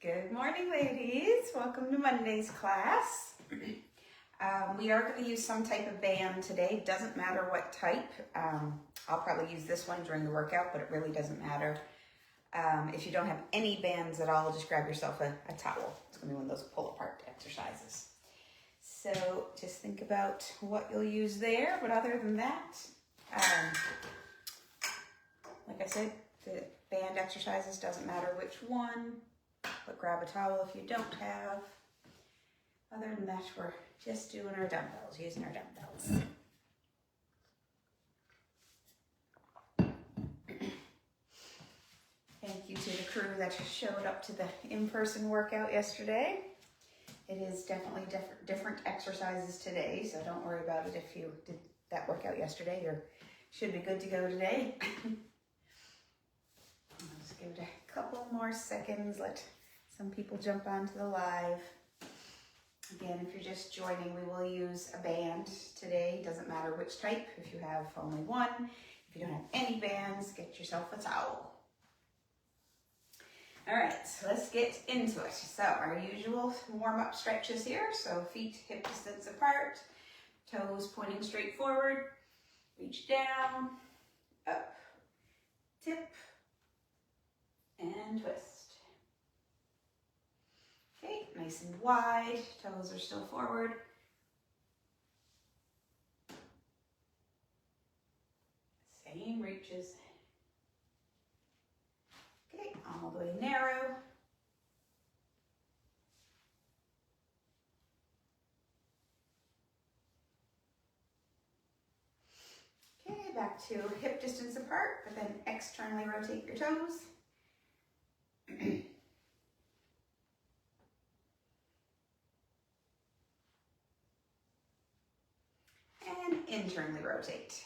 Good morning, ladies. Welcome to Monday's class. We are going to use some type of band today. Doesn't matter what type. I'll probably use this one during the workout, but it really doesn't matter. If you don't have any bands at all, just grab yourself a towel. It's going to be one of those pull-apart exercises. So just think about what you'll use there. But other than that, like I said, the band exercises, doesn't matter which one. But grab a towel if you don't have. Other than that, we're just doing our dumbbells, using our dumbbells. Thank you to the crew that showed up to the in-person workout yesterday. It is definitely different exercises today, so don't worry about it if you did that workout yesterday. You should be good to go today. I'll just give it a couple more seconds, let some people jump onto the live. Again, if you're just joining, we will use a band today. Doesn't matter which type. If you have only one, if you don't have any bands, get yourself a towel. All right, so let's get into it. So our usual warm-up stretches here. So feet hip distance apart, toes pointing straight forward, reach down, up, tip, and twist. Okay, nice and wide, toes are still forward. Same reaches. Okay, all the way narrow. Okay, back to hip distance apart, but then externally rotate your toes. And internally rotate.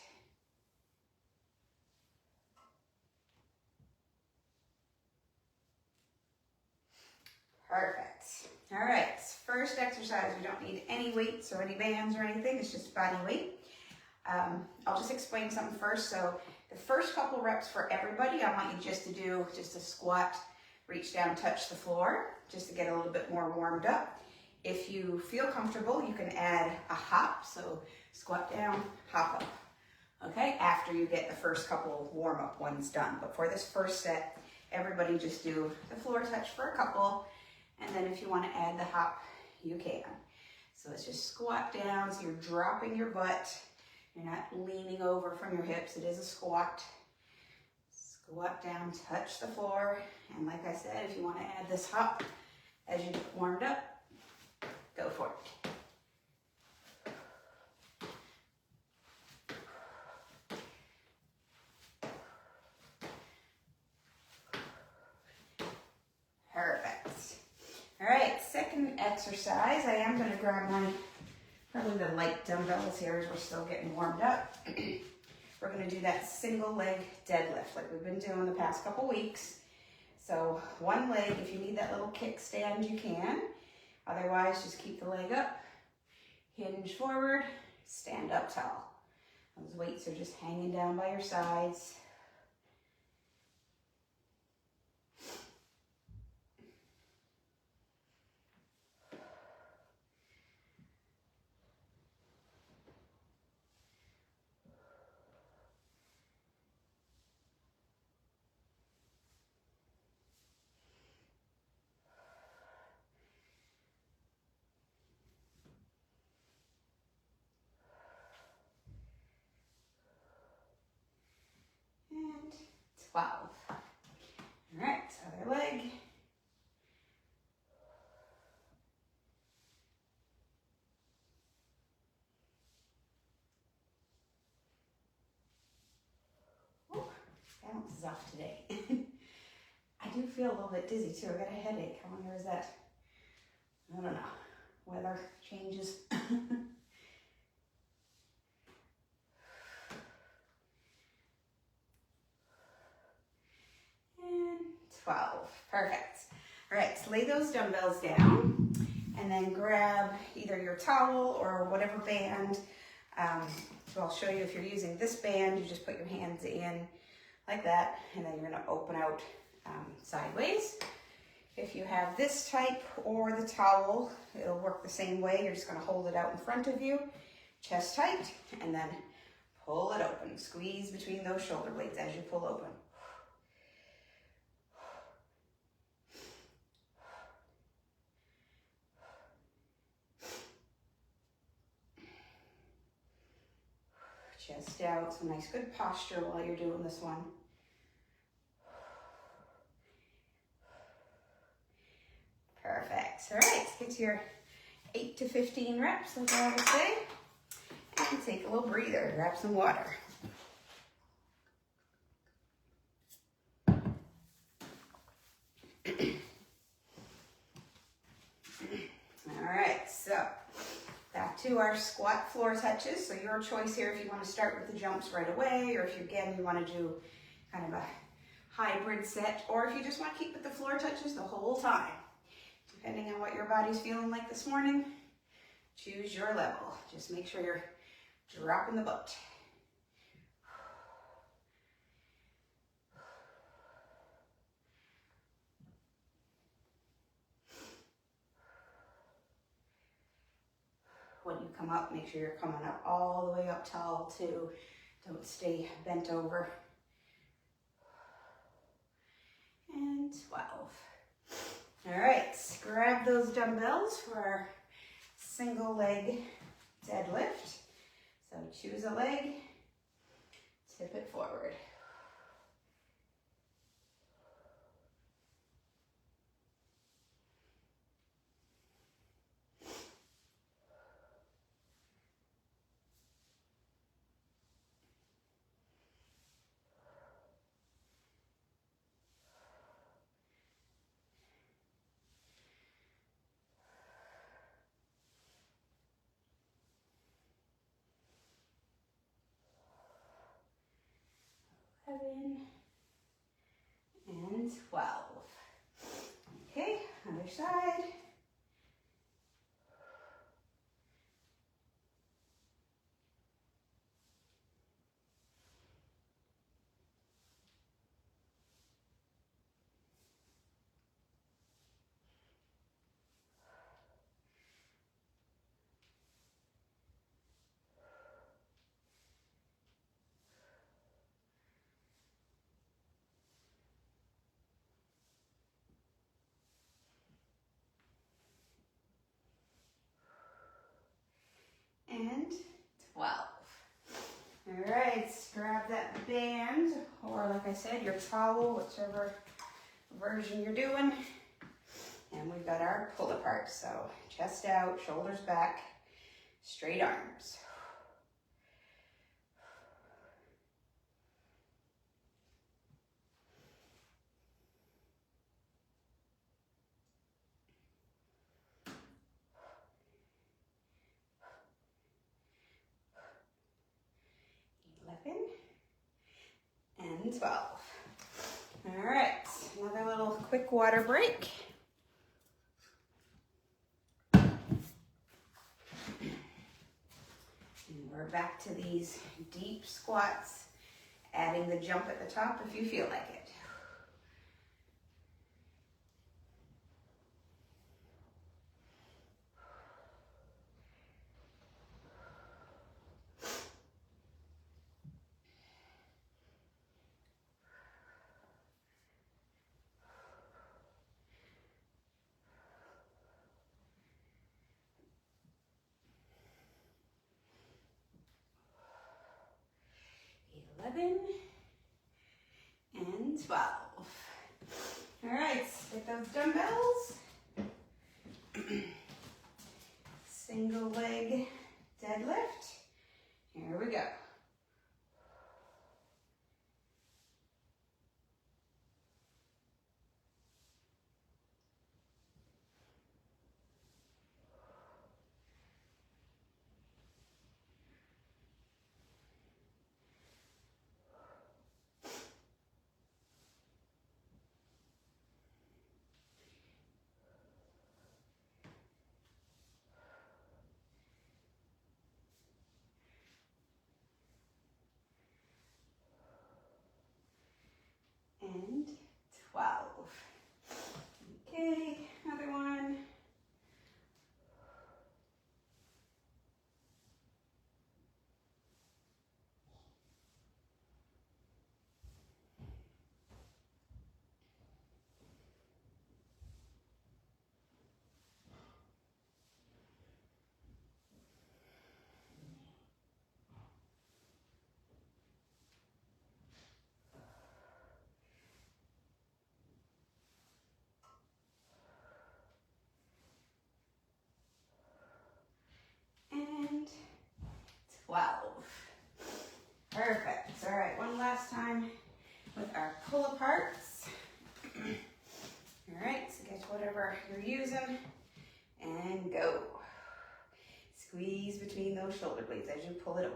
Perfect. All right, first exercise, we don't need any weights or any bands or anything, it's just body weight. I'll just explain something first. So the first couple reps for everybody, I want you just to do just a squat, reach down, touch the floor, just to get a little bit more warmed up. If you feel comfortable, you can add a hop, so squat down, hop up, okay, after you get the first couple warm-up ones done. But for this first set, everybody just do the floor touch for a couple, and then if you want to add the hop, you can. So let's just squat down, so you're dropping your butt, you're not leaning over from your hips, it is a squat. Squat down, touch the floor, and like I said, if you want to add this hop as you get warmed up, go for it. Perfect. All right, second exercise. I am going to grab probably the light dumbbells here as we're still getting warmed up. We're going to do that single leg deadlift like we've been doing the past couple weeks. So one leg, if you need that little kickstand, you can. Otherwise, just keep the leg up, hinge forward, stand up tall. Those weights are just hanging down by your sides. And 12. All right, other leg. Ooh, balance is off today. I do feel a little bit dizzy too. I got a headache. I wonder, is that, I don't know, weather changes. And 12. Perfect. All right, so lay those dumbbells down and then grab either your towel or whatever band. So I'll show you, if you're using this band, you just put your hands in like that, and then you're going to open out sideways. If you have this type or the towel, it'll work the same way. You're just gonna hold it out in front of you, chest tight, and then pull it open. Squeeze between those shoulder blades as you pull open. Chest out, some nice good posture while you're doing this one. Perfect. All right, let's get to your 8 to 15 reps, like I always say. And take a little breather, grab some water. All right, so back to our squat floor touches. So your choice here if you want to start with the jumps right away, or if you, again, you want to do kind of a hybrid set, or if you just want to keep with the floor touches the whole time. Depending on what your body's feeling like this morning, choose your level. Just make sure you're dropping the butt. When you come up, make sure you're coming up all the way up tall too. Don't stay bent over. And 12. All right, grab those dumbbells for our single leg deadlift. So choose a leg, tip it forward. And 12. Okay, other side. And 12. All right, grab that band, or like I said, your towel, whichever version you're doing. And we've got our pull apart. So chest out, shoulders back, straight arms. And 12. All right, another little quick water break. And we're back to these deep squats, adding the jump at the top if you feel like it. And 12. All right, get those dumbbells. Single leg deadlift. Here we go. And 12. Okay. whatever you're using, and go. Squeeze between those shoulder blades as you pull it open.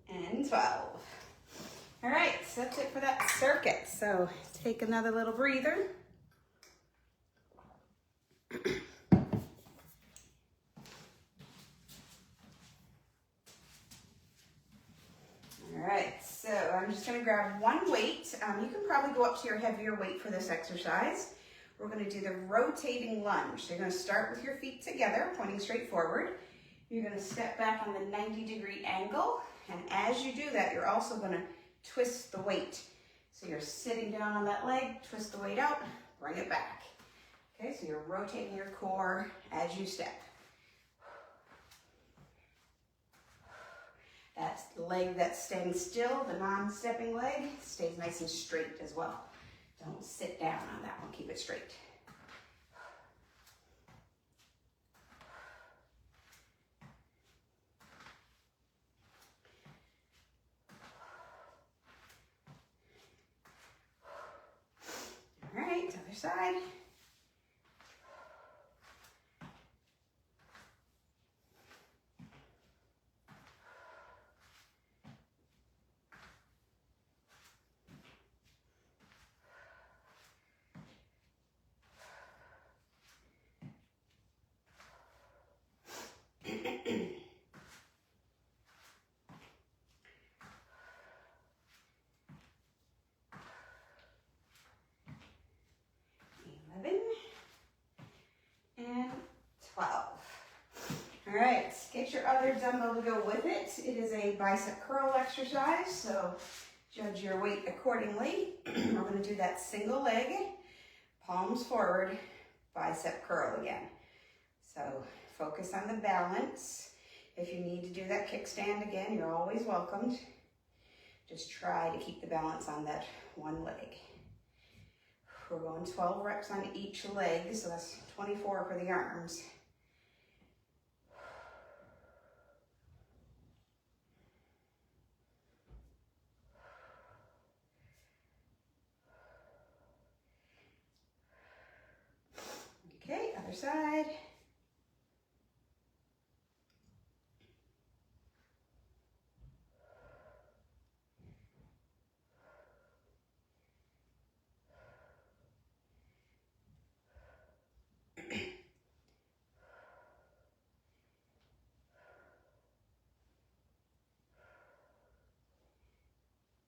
And 12. All right, so that's it for that circuit. So take another little breather. All right, so I'm just gonna grab one weight. You can probably go up to your heavier weight for this exercise. We're gonna do the rotating lunge. So you're gonna start with your feet together, pointing straight forward. You're gonna step back on the 90-degree angle. And as you do that, you're also gonna twist the weight. So you're sitting down on that leg, twist the weight out, bring it back. Okay, so you're rotating your core as you step. That leg that's staying still, the non-stepping leg, stays nice and straight as well. Don't sit down on that one, keep it straight. All right, other side. And 12. All right, get your other dumbbell to go with it. It is a bicep curl exercise, so judge your weight accordingly. We're going to do that single leg, palms forward, bicep curl again. So focus on the balance. If you need to do that kickstand again, you're always welcomed. Just try to keep the balance on that one leg. We're going 12 reps on each leg, so that's 24 for the arms. Okay, other side.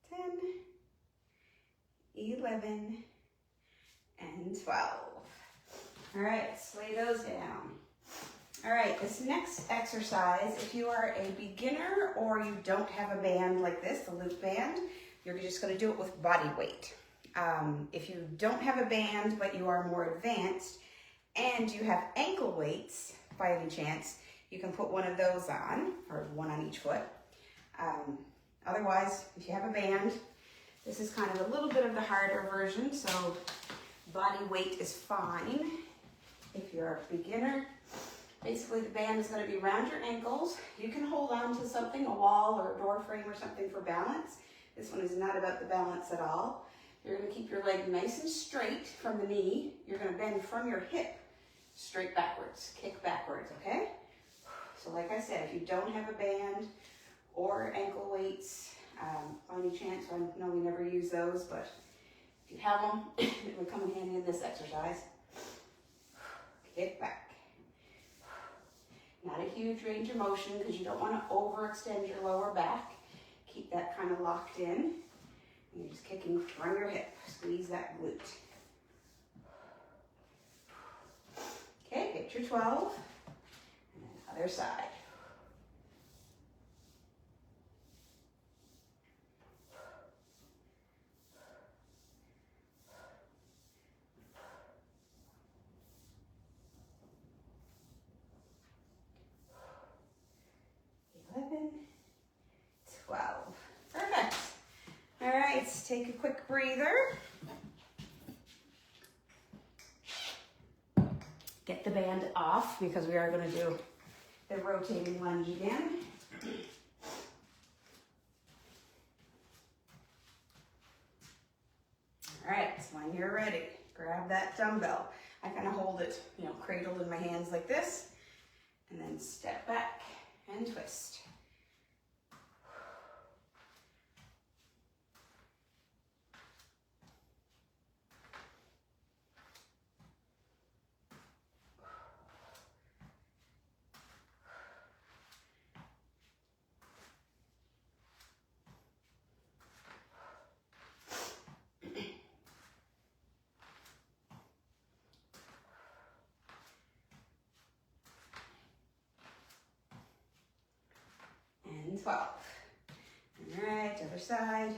Ten, 11, and 12. All right, lay those down. All right, this next exercise, if you are a beginner or you don't have a band like this, the loop band, you're just gonna do it with body weight. If you don't have a band, but you are more advanced and you have ankle weights, by any chance, you can put one of those on, or one on each foot. Otherwise, if you have a band, this is kind of a little bit of the harder version, so body weight is fine. If you're a beginner, basically the band is going to be around your ankles. You can hold on to something, a wall or a door frame or something for balance. This one is not about the balance at all. You're going to keep your leg nice and straight from the knee. You're going to bend from your hip straight backwards, kick backwards, okay? So like I said, if you don't have a band or ankle weights, by any chance, I know we never use those, but if you have them, it would come in handy in this exercise. Kick back. Not a huge range of motion because you don't want to overextend your lower back. Keep that kind of locked in. And you're just kicking from your hip. Squeeze that glute. Okay, get your 12. And then other side. Take a quick breather. get the band off because we are going to do the rotating lunge again. All right, so when you're ready, grab that dumbbell. I kind of hold it, cradled in my hands like this, and then step back and twist. And 12. All right, other side.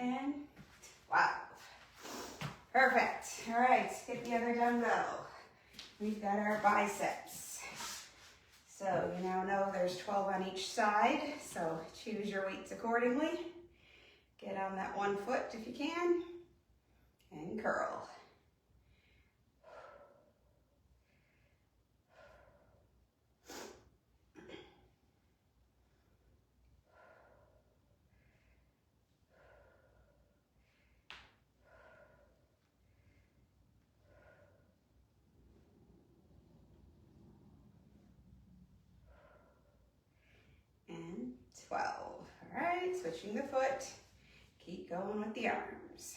And 12. Perfect. All right, get the other dumbbell. We've got our biceps. So you now know there's 12 on each side, so choose your weights accordingly. Get on that one foot if you can, and curl. And 12. All right, switching the foot. Keep going with the arms.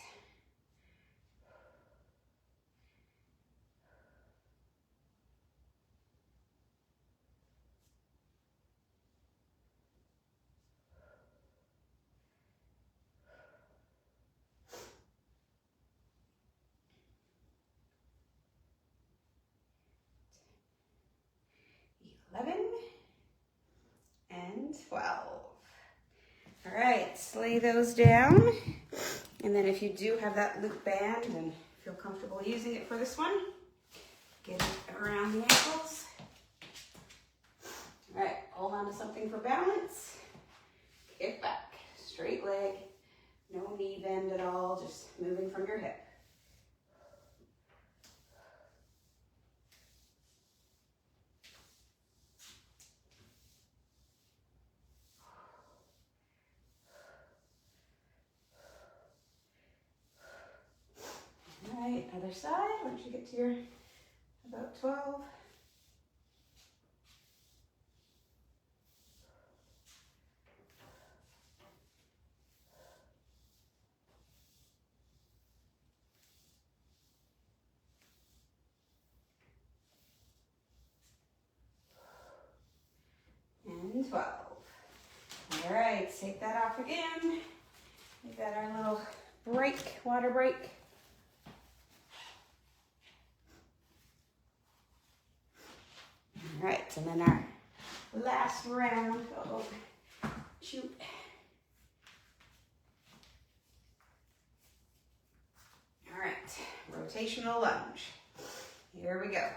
And 12. All right, lay those down. And then if you do have that loop band and feel comfortable using it for this one, get it around the ankles. All right, hold on to something for balance. Kick back, straight leg, no knee bend at all, just moving from your hip. All right, other side, once you get to your about 12. And 12. All right, take that off again. We've got our little break, water break. All right, and then our last round. Oh, shoot. All right, rotational lunge. Here we go.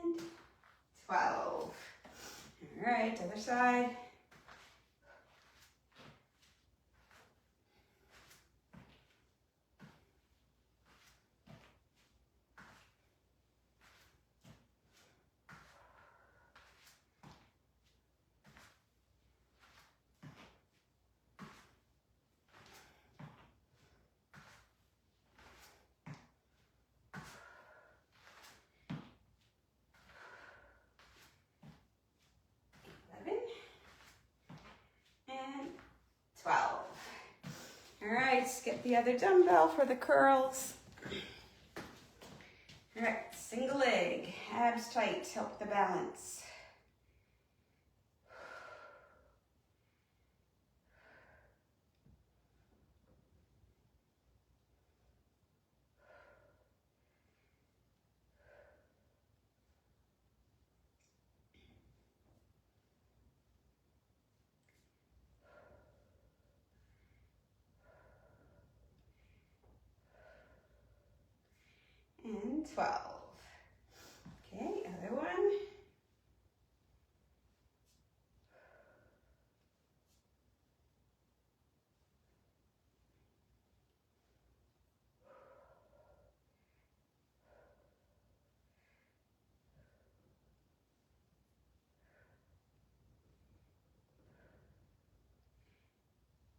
And 12. All right, other side. let's get the other dumbbell for the curls. All right, single leg, abs tight, help the balance. And 12. Okay, other one.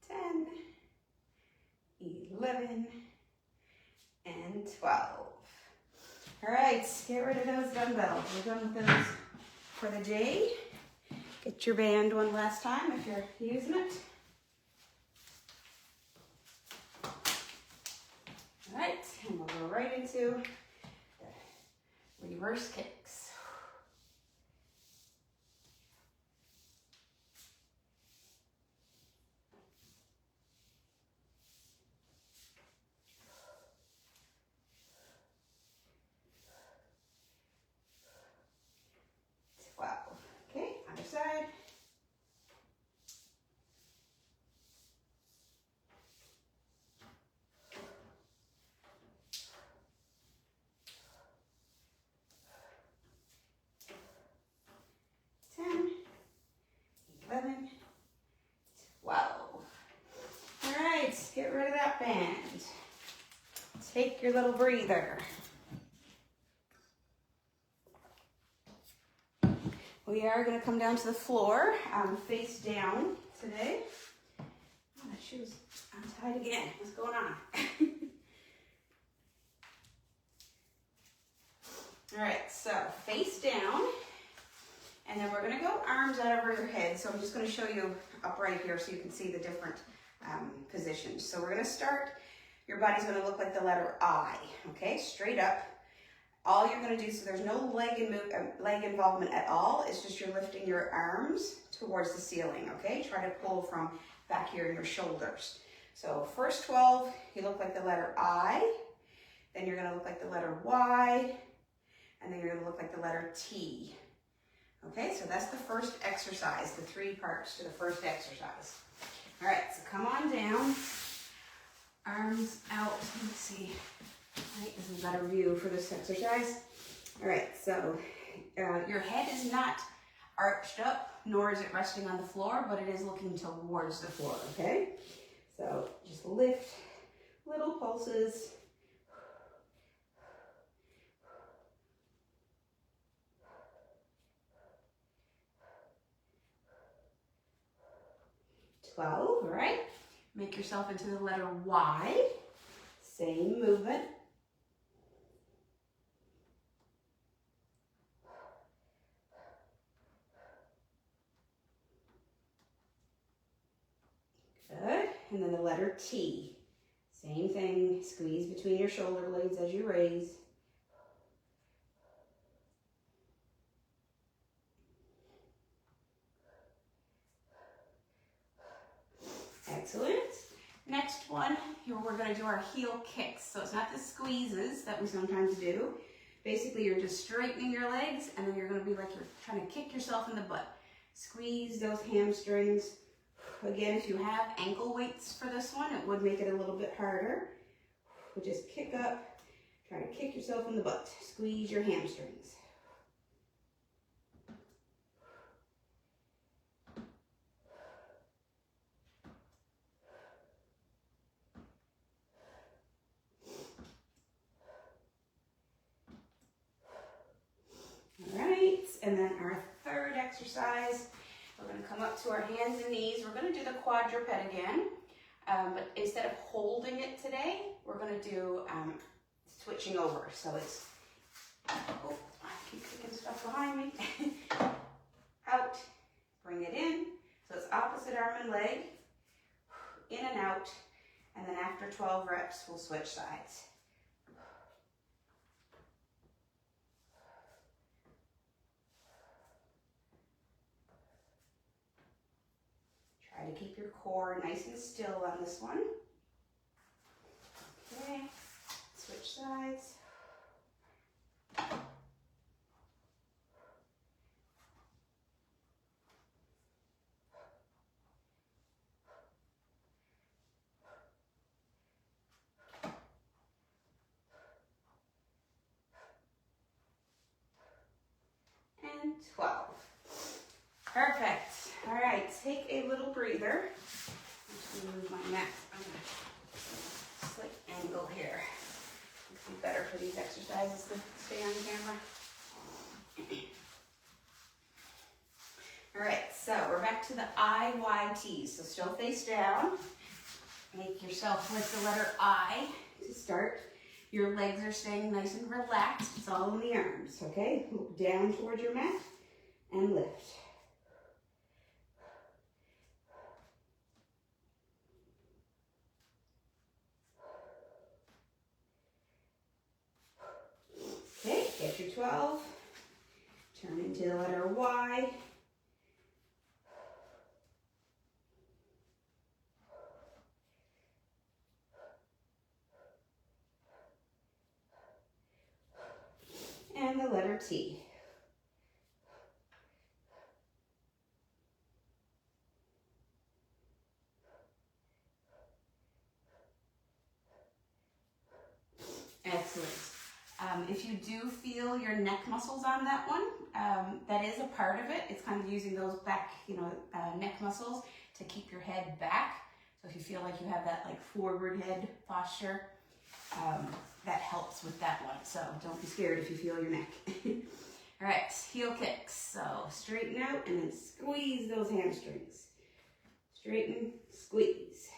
Ten, 11, and 12. All right, get rid of those dumbbells. We're done with those for the day. Get your band one last time if you're using it. All right, and we'll go right into the reverse kicks. Okay, other side. Ten, 11, 12. All right, get rid of that band. Take your little breather. We are going to come down to the floor, face down today. Oh, that shoe's untied again. What's going on? All right, so face down, and then we're going to go arms out over your head. So I'm just going to show you upright here so you can see the different positions. So we're going to start, your body's going to look like the letter I, okay, straight up. All you're going to do, so there's no leg involvement at all. It's just you're lifting your arms towards the ceiling, okay? Try to pull from back here in your shoulders. So first 12, you look like the letter I. Then you're going to look like the letter Y. And then you're going to look like the letter T. Okay, so that's the first exercise, the 3 parts to the first exercise. All right, so come on down. Arms out. Let's see. Right, this is a better view for this exercise. All right, so your head is not arched up, nor is it resting on the floor, but it is looking towards the floor, okay? So just lift little pulses. All right? Make yourself into the letter Y. Same movement. Good. And then the letter T. Same thing. Squeeze between your shoulder blades as you raise. Excellent. Next one, we're going to do our heel kicks. So it's not the squeezes that we sometimes do. Basically, you're just straightening your legs, and then you're going to be like you're trying to kick yourself in the butt. Squeeze those hamstrings. Again, if you have ankle weights for this one, it would make it a little bit harder. But just kick up, try to kick yourself in the butt. Squeeze your hamstrings. All right, and then our third exercise, we're going to come up to our hands and knees. We're going to do the quadruped again, but instead of holding it today, we're going to do switching over. So it's, oh, I keep kicking stuff behind me. Out, bring it in. So it's opposite arm and leg, in and out, and then after after 12 reps, we'll switch sides. Try to keep your core nice and still on this one. Okay, switch sides. And 12. Perfect. All right, take a little breather. I'm going to move my mat. I'm going to slight angle here. It'll be better for these exercises to stay on camera. All right, so we're back to the IYT. So still face down. Make yourself with the letter I to start. Your legs are staying nice and relaxed. It's all in the arms, okay? Look down towards your mat and lift. Okay, get your 12. Turn into the letter Y. And the letter T. Excellent. If you do feel your neck muscles on that one, that is a part of it. It's kind of using those back, neck muscles to keep your head back. So if you feel like you have that like forward head posture, that helps with that one. So don't be scared if you feel your neck. All right, heel kicks. So straighten out and then squeeze those hamstrings. Straighten, squeeze.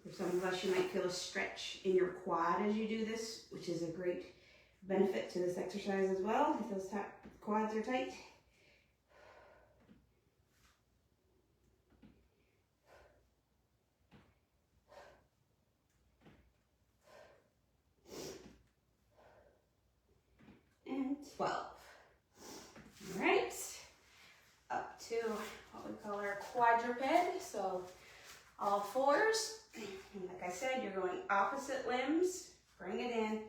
For some of us, you might feel a stretch in your quad as you do this, which is a great benefit to this exercise as well, if those quads are tight. And 12. All right, up to what we call our quadruped, so all fours. And like I said, you're going opposite limbs, bring it in,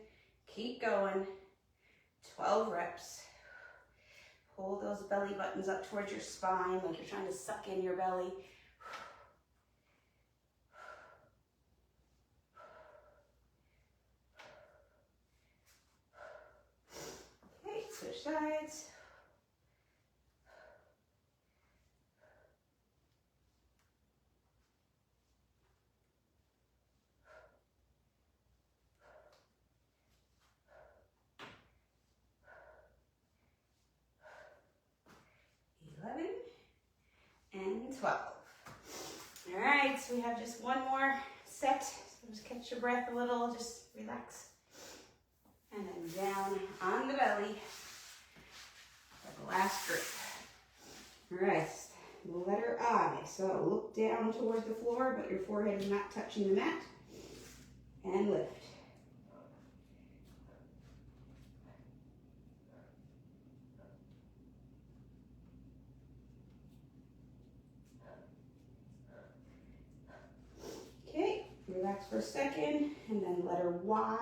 keep going, 12 reps. Pull those belly buttons up towards your spine like you're trying to suck in your belly. Okay, switch sides. And 12. All right, so we have just one more set. So just catch your breath a little, just relax. And then down on the belly for the last group. All right, the letter I. So look down towards the floor, but your forehead is not touching the mat. And lift. Okay, relax for a second, and then letter Y.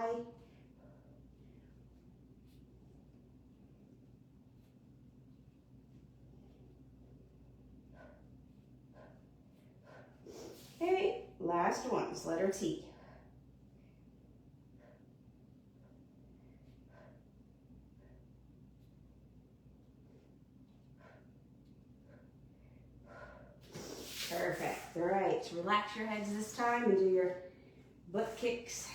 Okay, last ones, letter T. Perfect. All right, relax your heads this time and do your butt kicks.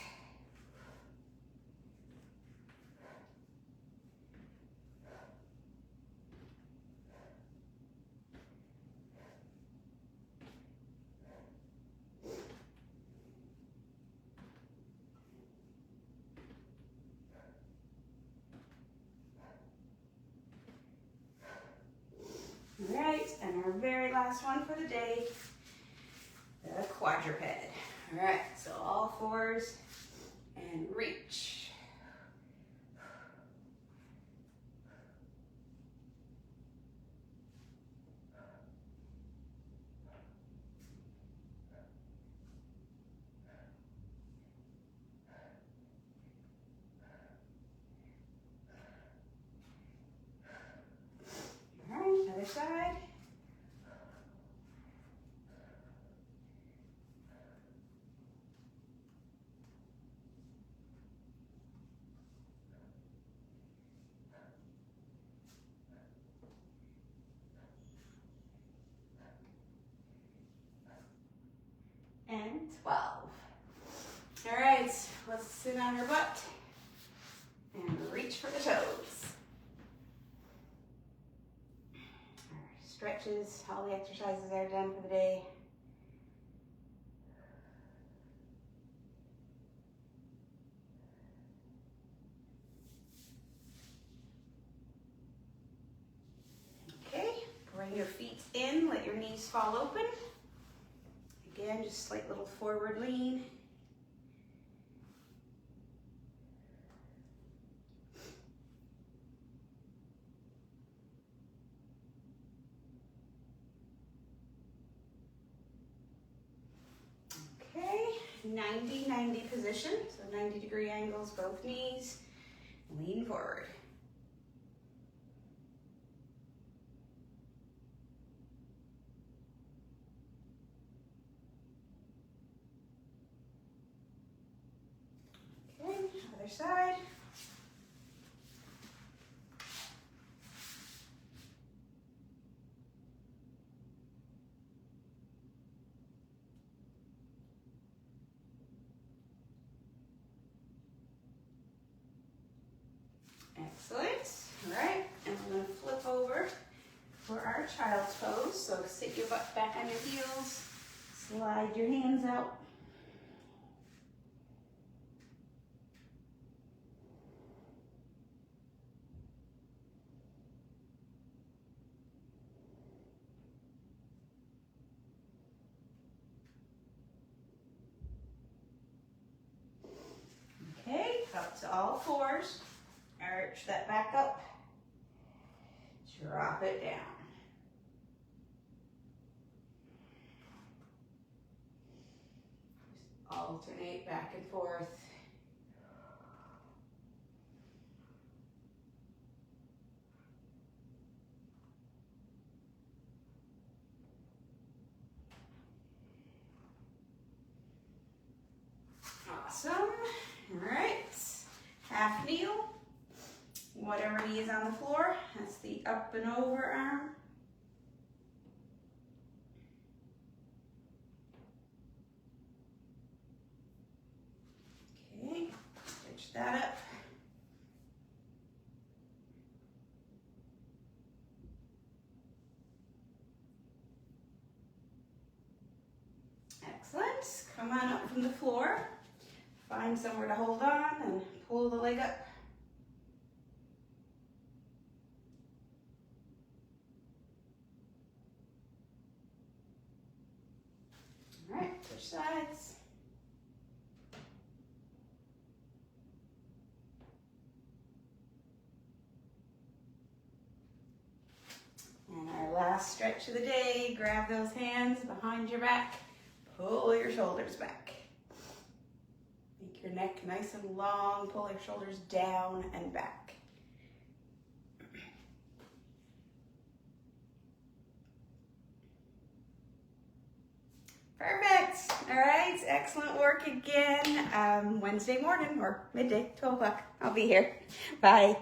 our very last one for the day, the quadruped. All right, so all fours and reach. All right, other side. And 12. All right, let's sit on our butt and reach for the toes. Our stretches, all the exercises are done for the day. Okay, bring your feet in, let your knees fall open. Again, just slight little forward lean. Okay, 90-90 position, so 90-degree angles, both knees. Lean forward. Okay, other side. Excellent. All right, and we're going to flip over for our child's pose. So sit your butt back on your heels, slide your hands out. Okay, up to all fours. Arch that back up. Drop it down. Just alternate back and forth. Awesome. All right. Half kneel. Whatever knee is on the floor, that's the up and over arm. Okay, stitch that up. Excellent. Come on up from the floor. Find somewhere to hold on and pull the leg up. All right, switch sides. And our last stretch of the day, grab those hands behind your back, pull your shoulders back. Make your neck nice and long, pull your shoulders down and back. Perfect. All right, excellent work again. Wednesday morning or midday, 12 o'clock. I'll be here. Bye.